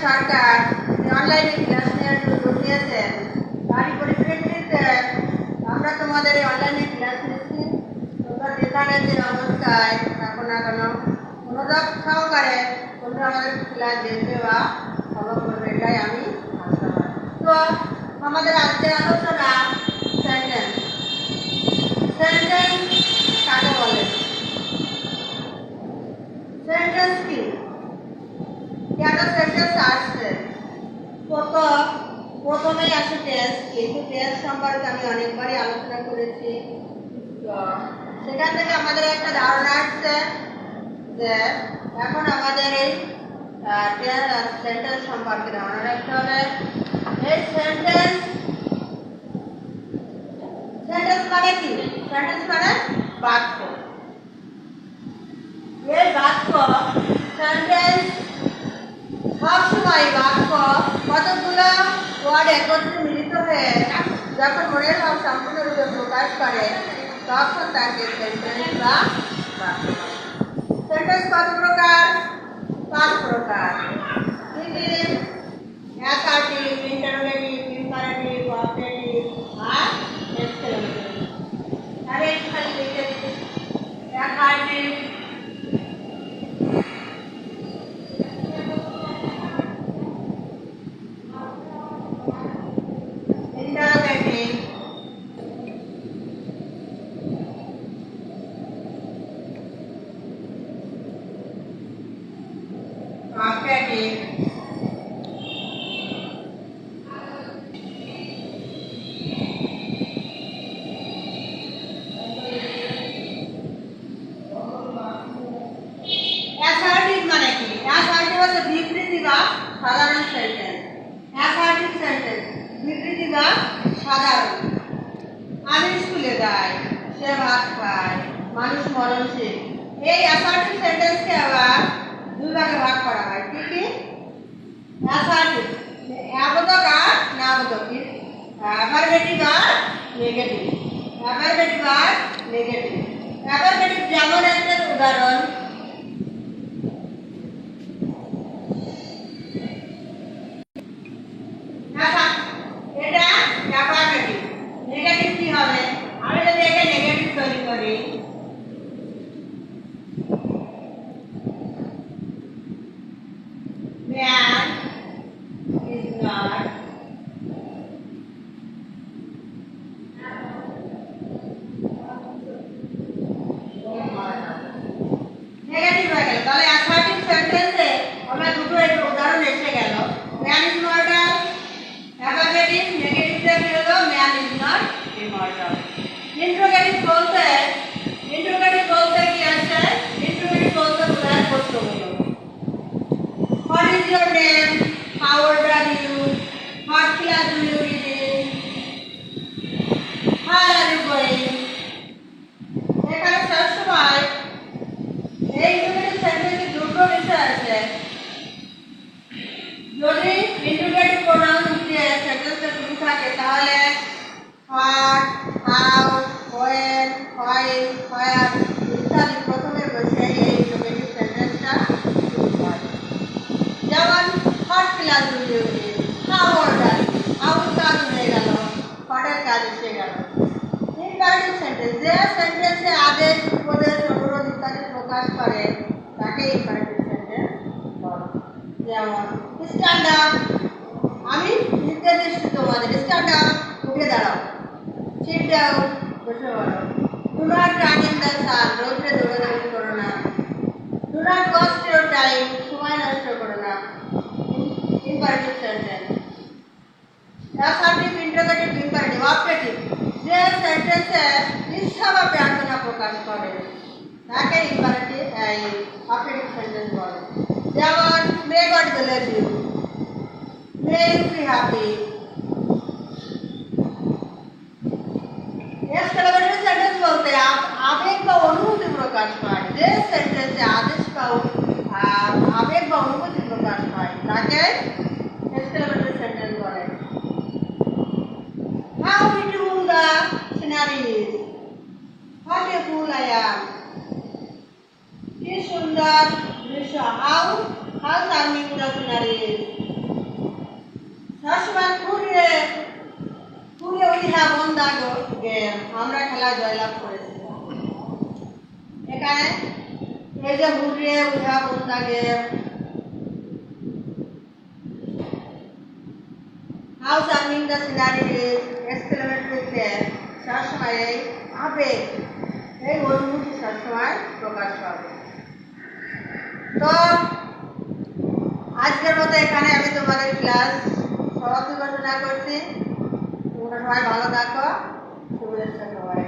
সরকার অনলাইনে ক্লাস নেওয়ার জন্য নিয়েছেন, তারই পরিপ্রেক্ষিতে আমরা তোমাদের এই অনলাইনে ক্লাস নিচ্ছি। তোমরা যেখানে যে অবস্থায় থাকো না কেন মনোযোগ সহকারে তোমরা আমাদের ক্লাস দেখবে বা ফলো করবে, এটাই আমি আশাবাদ। তো আমাদের আজকের আলোচনা সেন্টেন্স। সেন্টেন্স কাকে বলে? সেন্টেন্স কি, কেন সেন্টেন্স আসছে? প্রথমেই আসে টেন্স, কিন্তু টেন্স সম্পর্কে আমি অনেকবারই আলোচনা করেছি। তো সেখান থেকে আমাদের একটা ধারণা আসছে যে এখন আমাদের এই সেন্টেন্স সম্পর্কে ধারণা রাখতে হবে। এই সেন্টেন্স মানে কি? সেন্টেন্স মানে বাক্য। এই বাক্য সেন্টেন্স সবসময় বাক্য কতগুলো ওয়ার্ড একত্রে মিলিত হয়ে যখন মনের ভাব সম্পূর্ণরূপে প্রকাশ করে তখন তাকে সেন্টেন্স বা বাক্য বলে। সেন্টেন্স কত প্রকার? 5 প্রকার। অ্যাসার্টিভ, ইন্টারোগেটিভ, ইম্পারেটিভ, অবজেক্টিভ আর এক্সক্লেমেটরি। আরে একটু খালি দেখে দিই। অ্যাসার্টিভ, interrogative, objective, assertive মানে কি? assertive হচ্ছে বিবৃতি বা সাধারণ সেন্টেন্স। assertive সেন্টেন্স বিবৃতি বা সাধারণ। আমি স্কুলে যাই, সে ভাত খায়, মানুষ মরণশীল। এই অ্যাসার্টিভ সেন্টেন্সকে আবার দুই ভাগে ভাগ করা হয়। কি কি? অ্যাসার্টিভ অ্যাবোধক আর নাবোধক। অ্যাফারমেটিভ আর নেগেটিভ। অ্যাফারমেটিভ আর নেগেটিভ। অ্যাফারমেটিভ যেমন একটা উদাহরণ, এটা অ্যাফারমেটিভ। নেগেটিভ কি হবে? আমি যদি একে নেগেটিভ তৈরি করি, man is not নেগেটিভ হয়ে গেল। তাহলে অ্যাসার্টিভ সেন্টেন্সে আমরা দুটো উদাহরণ এসে গেল। ম্যান ইজ মর্টাল, অ্যাফারমেটিভ নেগেটিভটা কি হলো? Man is not immortal. Interrogative বলতে কি আছে? ইন্টারোগেটিভ বলতে বোঝায় প্রশ্নগুলো। What is your name? How old are you? What class do you read in? Where are you going? এখানে সবসময় এই ইন্টারোগেটিভ সেন্টেন্সে দুটো বিষয় আছে। যদি ইন্টারোগেটিভ প্রোনাউন দিয়ে সেন্টেন্সে শুরু থাকে তাহলে what, how, when, why, where ইত্যাদি প্রথমে বসে এই ইন্টারোগেটিভ সেন্টেন্সটা শুরু হয়। যেমন what class do you read? How old are you? How কাজ হয়ে গেল, what এর কাজ এসে গেল। ইম্পারেটিভ সেন্টেন্স যে সেন্টেন্সে আদেশ, উপদেশ, অনুরোধ ইত্যাদি প্রকাশ করে তাকে ইম্পারেটিভ সেন্টেন্স বলে। যেমন স্ট্যান্ড আপ, আমি নির্দেশ দিচ্ছি তোমাদের, স্ট্যান্ড আপ উঠে দাঁড়াও। সিট ডাউন বসে পড়ো। Do not run in the sun, রোদে দৌড়াদৌড়ি করো না। Do not waste your time, সময় নষ্ট করো না। Imperative sentence. Assertive, interrogative, imperative. Objective যে সেন্টেন্সে ইচ্ছা বা প্রার্থনা প্রকাশ করে তাকে ইম্পারেটিভ অবজেক্টিভ সেন্টেন্স বলে। যেমন may God bless you, may you be happy. Exclamatory sentence বলতে আবেগ বা অনুভূতি প্রকাশ পায়। যে সেন্টেন্সে আদেশ বা আবেগ বা অনুভূতি প্রকাশ পায় তাকে এক্সক্লেমেটরি সেন্টেন্স বলে। How beautiful the scenery is! What a fool I am! কি সুন্দর দৃশ্য! How charming the scenery is! সবসময় ঘুরিয়ে ঘুরিয়ে উঠা বন্ধা গেম আমরা খেলা জয়লাভ করেছি। এখানে এই যে ঘুরিয়ে উঠা বন্ধা game, how summing the scenery experiment with সবসময় এই আবেগ, এই অনুভূতি সবসময় প্রকাশ পাবে। তো আজকের মতো এখানে আমি তোমাদের ক্লাস সমাপ্তি ঘোষণা করছি। তোমরা সবাই ভালো থাকো, শুভেচ্ছা সবাই।